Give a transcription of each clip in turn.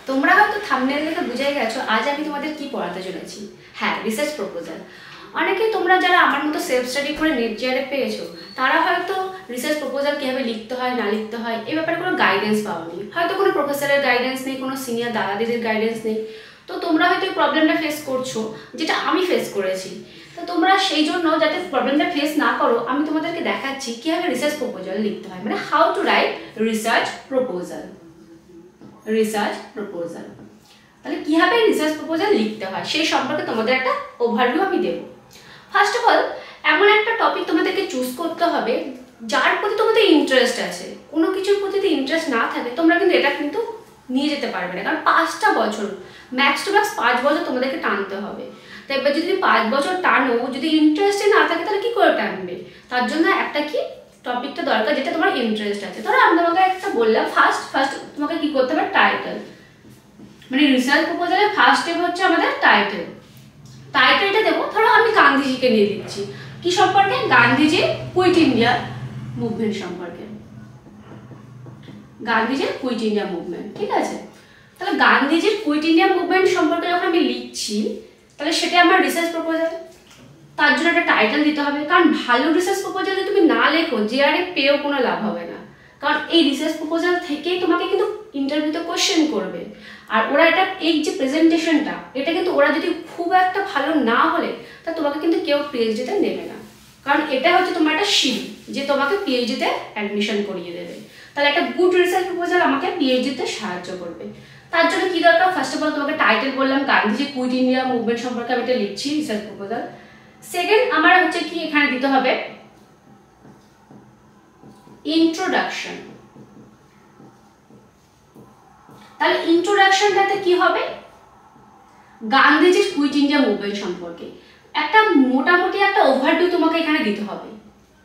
তোমরা হয়তো থাম্বনেল দেখে বুঝে গেছো আজ আমি তোমাদের কি পড়াতে চলেছি। হ্যাঁ, রিসার্চ প্রপোজাল। অনেকে তোমরা যারা আমার মতো সেলফ স্টাডি করে নেট জিআরএফ পেয়েছো তারা হয়তো রিসার্চ প্রপোজাল কীভাবে লিখতে হয় না লিখতে হয় এই ব্যাপারে কোনো গাইডেন্স পাওনি, হয়তো কোনো প্রফেসরের গাইডেন্স নেই, কোনো সিনিয়র দাদা দিদির গাইডেন্স নেই। তো তোমরা হয়তো এই প্রবলেমটা ফেস করছো যেটা আমি ফেস করেছি। তো তোমরা সেই জন্য যাতে প্রবলেমটা ফেস না করো আমি তোমাদেরকে দেখাচ্ছি কীভাবে রিসার্চ প্রপোজাল লিখতে হয়, মানে how to right research proposal. Research proposal তাহলে কীভাবে রিসার্চ প্রপোজাল লিখতে হয় সেই সম্পর্কে তোমাদের একটা ওভারভিউ আমি দেব। ফার্স্ট অফ অল এমন একটা টপিক তোমাদেরকে চুজ করতে হবে যার প্রতি তোমাদের ইন্টারেস্ট আছে। কোনো কিছুর প্রতি যদি ইন্টারেস্ট না থাকে তোমরা কিন্তু এটা কিন্তু নিয়ে যেতে পারবে না, কারণ 5টা বছর ম্যাক্স টু ম্যাক্স 5 বছর তোমাদেরকে টানতে হবে। তো এবার যদি 5 বছর টানো যদি ইন্টারেস্টে না থাকে তাহলে কি করে টানবে? তার জন্য একটা কি টপিকটা দরকার যেটা তোমার ইন্টারেস্ট আছে। ধরো আমি তোমাকে একটা বললাম ফার্স্ট তোমাকে কি করতে হবে, টাইটেল, মানে রিসার্চ প্রপোজালের ফার্স্ট স্টেপ হচ্ছে আমাদের টাইটেল। টাইটেলটা দেবো, ধরো আমি গান্ধীজিকে নিয়ে দিচ্ছি কি সম্পর্কে, গান্ধীজির কুইট ইন্ডিয়া মুভমেন্ট সম্পর্কে, গান্ধীজির কুইট ইন্ডিয়া মুভমেন্ট। ঠিক আছে, তাহলে গান্ধীজির কুইট ইন্ডিয়া মুভমেন্ট সম্পর্কে যখন আমি লিখছি তাহলে সেটা আমার রিসার্চ প্রপোজাল। তার জন্য একটা টাইটেল দিতে হবে, কারণ ভালো রিসার্চ প্রপোজাল যদি তুমি না লেখো জিআরএফ পেয়েও কোনো লাভ হবে না, কারণ এই রিসার্চ প্রপোজাল থেকেই তোমাকে কিন্তু ইন্টারভিউতে কোশ্চেন করবে। আর ওরা এটা এই যে প্রেজেন্টেশনটা এটা কিন্তু ওরা যদি খুব একটা ভালো না হলে তা তোমাকে কিন্তু কেউ পিএইচডিতে নেবে না, কারণ এটা হচ্ছে তোমার একটা সিঁড়ি যে তোমাকে পিএইচডিতে অ্যাডমিশন করিয়ে দেবে। তাহলে একটা গুড রিসার্চ প্রপোজাল আমাকে পিএইচডিতে সাহায্য করবে। তার জন্য কি দরকার, ফার্স্ট অফ অল তোমাকে টাইটেল বললাম গান্ধীজি কুইট ইন্ডিয়া মুভমেন্ট সম্পর্কে আমি এটা লিখছি রিসার্চ প্রপোজাল। সেকেন্ড আমার হচ্ছে কি এখানে দিতে হবে ইন্ট্রোডাকশন। তাহলে ইন্ট্রোডাকশনটাতে কি হবে, গান্ধীজির কুইট ইন্ডিয়া মুভমেন্ট সম্পর্কে একটা মোটামুটি একটা ওভারভিউ তোমাকে এখানে দিতে হবে,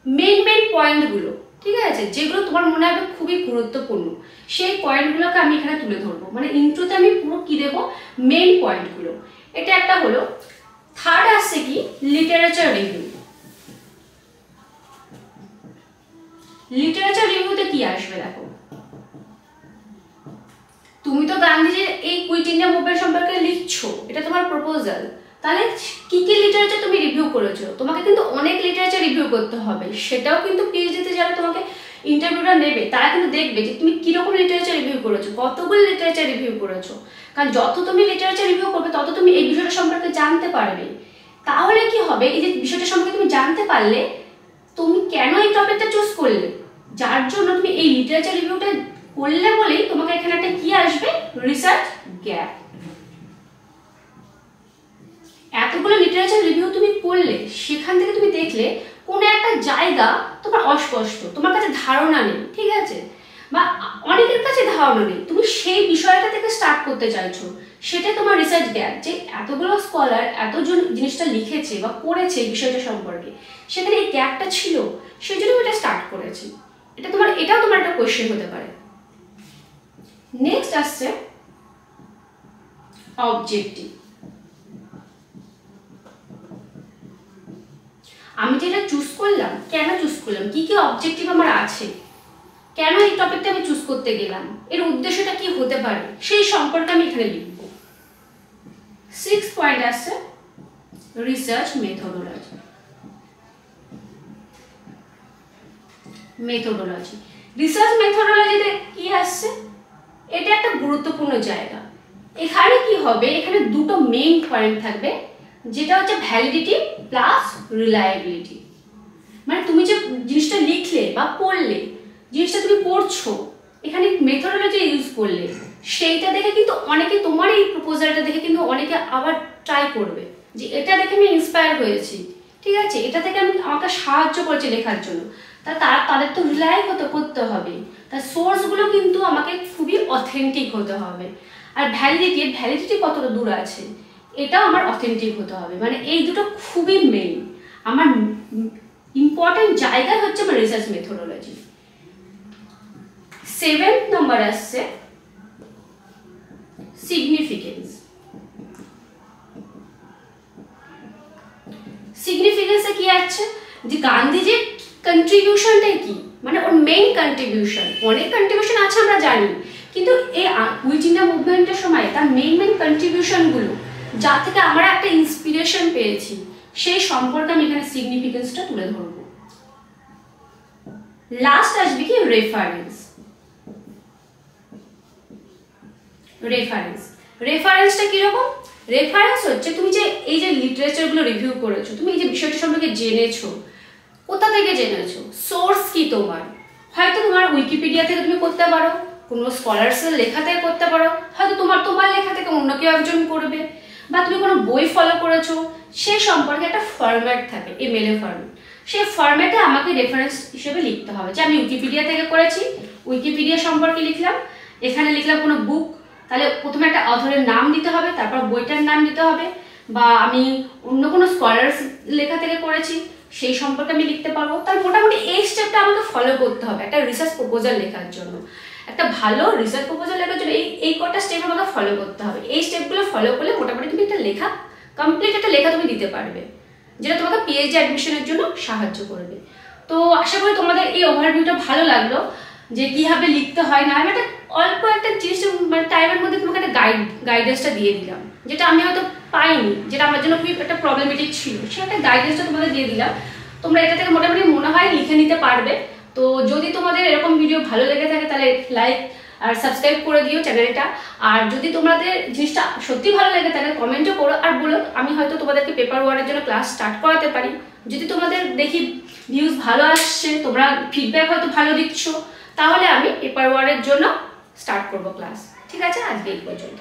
মেইন পয়েন্টগুলো। ঠিক আছে, যেগুলো তোমার মনে হবে খুবই গুরুত্বপূর্ণ সেই পয়েন্টগুলোকে আমি এখানে তুলে ধরবো। মানে ইন্ট্রোতে আমি পুরো কি দেবো, মেইন পয়েন্টগুলো। এটা একটা হলো। থার্ড আসছে কি লিটারেচার রিভিউ। লিটারেচার রিভিউতে কি আসবে দেখো, তুমি তো গান্ধীজির এই কুইট ইন্ডিয়া মুভমেন্ট সম্পর্কে লিখছো, এটা তোমার প্রপোজাল। তাহলে কি কি লিটারেচার তুমি রিভিউ করেছো, তোমাকে কিন্তু অনেক লিটারেচার রিভিউ করতে হবে। সেটাও কিন্তু পিএইচডিতে যারা তোমাকে ইন্টারভিউটা নেবে তারা কিন্তু দেখবে যে তুমি কিরকম লিটারেচার রিভিউ করেছো, কতগুলো লিটারেচার রিভিউ করেছো। কারণ যত তুমি লিটারেচার রিভিউ করবে তত তুমি এই বিষয়টা সম্পর্কে জানতে পারবে। তাহলে কি হবে, এই যে বিষয়টা সম্পর্কে তুমি জানতে পারলে তুমি কেন এই টপিকটা চুজ করলে, যার জন্য তুমি এই লিটারেচার রিভিউটা করলে বলেই তোমাকে এখানে একটা কি আসবে, রিসার্চ গ্যাপ। এতগুলো লিটারেচার রিভিউ তুমি করলে সেখান থেকে তুমি দেখলে কোনো একটা জায়গা তোমার অস্পষ্ট, তোমার কাছে ধারণা নেই, ঠিক আছে, বা অনেকের কাছে ধারণা নেই, তুমি সেই বিষয়টা থেকে স্টার্ট করতে চাইছো, সেটাই তোমার রিসার্চ গ্যাপ। যে এতগুলো স্কলার এতজন জিনিসটা লিখেছে বা পড়েছে বিষয়টা সম্পর্কে, সেখানে এই গ্যাপটা ছিল, সেই জন্য এটা স্টার্ট করেছি। এটাও তোমার একটা কোয়েশ্চেন হতে পারে। নেক্সট আসছে অবজেক্টিভ। আমি যেটা চুজ করলাম, কেন চুজ করলাম, কি কি অবজেক্টিভ আমার আছে, কেন এই টপিকটা আমি চুজ করতে গেলাম, এর উদ্দেশ্যটা কি হতে পারে সেই সম্পর্কে আমি এখানে লিখব। 6 পয়েন্ট আসছে রিসার্চ মেথোডোলজি। মেথোডোলজি, রিসার্চ মেথোডোলজিতে কি আসছে, এটা একটা গুরুত্বপূর্ণ জায়গা। এখানে কি হবে, এখানে দুটো মেইন পয়েন্ট থাকবে, যেটা হচ্ছে ভ্যালিডিটি প্লাস রিলায়েবিলিটি। মানে তুমি যে জিনিসটা লিখলে বা পড়লে, জিনিসটা তুমি পড়ছো, এখানে মেথোডোলজি ইউজ করলে, সেইটা দেখে কিন্তু অনেকে তোমার এই প্রপোজালটা দেখে কিন্তু অনেকে আবার ট্রাই করবে যে এটা দেখে আমি ইন্সপায়ার হয়েছি, ঠিক আছে, এটা থেকে আমাকে সাহায্য করেছে লেখার জন্য। তাদের তো রিলাই করতে হবে, তার সোর্সগুলো কিন্তু আমাকে খুবই অথেন্টিক হতে হবে। আর ভ্যালিডিটি কতটা দূর আছে এটাও আমার অথেন্টিক হতে হবে। মানে এই দুটো খুবই মেইন, আমার ইম্পর্টেন্ট জায়গা হচ্ছে আমার রিসার্চ মেথোডোলজি। 7 নম্বর আসছে সিগনিফিকেন্স। সিগনিফিকেন্সে কি আছে, যে গান্ধীজির কন্ট্রিবিউশনটাই কি, মানে ওর মেইন কন্ট্রিবিউশন। অনেক কন্ট্রিবিউশন আছে আমরা জানি, কিন্তু এই কুইট ইন্ডিয়া মুভমেন্টের সময় তার মেইন কন্ট্রিবিউশনগুলো যা থেকে আমরা একটা ইন্সপিরেশন পেয়েছি সেই সম্পর্কে আমি এখানে সিগনিফিকেন্সটা তুলে ধরবো। লাস্ট আসবে কি রেফারেন্স। রেফারেন্সটা কিরকম? রেফারেন্স হচ্ছে তুমি যে এই যে লিটারেচারগুলো রিভিউ করেছো, তুমি এই যে বিষয়টা সম্পর্কে জেনেছো, কোথা থেকে জেনেছো, সোর্স কি তোমার। হয়তো তোমার উইকিপিডিয়া থেকে তুমি করতে পারো, কোনো স্কলার্সের লেখা থেকে করতে পারো, হয়তো তোমার লেখা থেকে অন্য কেউ একজন করবে, বা তুমি কোনো বই ফলো করেছো, সেই সম্পর্কে একটা ফরম্যাট থাকে, ইমেলে ফরম্যাট। সেই ফরম্যাটে আমাকে রেফারেন্স হিসেবে লিখতে হবে। যে আমি উইকিপিডিয়া থেকে করেছি, উইকিপিডিয়া সম্পর্কে লিখলাম, এখানে লিখলাম কোনো বুক, তাহলে প্রথমে একটা অথরের নাম দিতে হবে, তারপর বইটার নাম দিতে হবে। বা আমি অন্য কোনো স্কলার্স লেখা থেকে করেছি, সেই সম্পর্কে আমি লিখতে পারবো। তার মোটামুটি এই স্টেপটা আমাকে ফলো করতে হবে একটা রিসার্চ প্রপোজাল লেখার জন্য। একটা ভালো রিসার্চ প্রপোজাল লেখার জন্য এই কটা স্টেপ আমাকে ফলো করতে হবে। এই স্টেপগুলো ফলো করলে মোটামুটি তুমি একটা লেখা কমপ্লিট একটা লেখা তুমি দিতে পারবে, যেটা তোমাকে পিএইচডি অ্যাডমিশনের জন্য সাহায্য করবে। তো আশা করি তোমাদের এই ওভারভিউটা ভালো লাগলো, যে কিভাবে লিখতে হয় না। আমি একটা অল্প একটা জিনিস মানে টাইমের মধ্যে তোমাকে একটা গাইডেন্সটা দিয়ে দিলাম, যেটা আমি হয়তো পাইনি, যেটা আমার জন্য খুব একটা প্রবলেমেটিক ছিল, সে একটা গাইডেন্সটা তোমাদের দিয়ে দিলাম। তোমরা এটা থেকে মোটামুটি মনে হয় লিখে নিতে পারবে। তো যদি তোমাদের এরকম ভিডিও ভালো লেগে থাকে তাহলে লাইক আর সাবস্ক্রাইব করে দিও চ্যানেলটা। আর যদি তোমাদের জিনিসটা সত্যি ভালো লেগে থাকে কমেন্টও করো আর বলো, আমি হয়তো তোমাদেরকে পেপার ওয়ানের জন্য ক্লাস স্টার্ট করাতে পারি। যদি তোমাদের দেখি ভিউজ ভালো আসছে, তোমরা ফিডব্যাক হয়তো ভালো দিচ্ছ, তাহলে আমি পেপার ওয়ানের জন্য স্টার্ট করবো ক্লাস। ঠিক আছে, আজকে এই পর্যন্ত।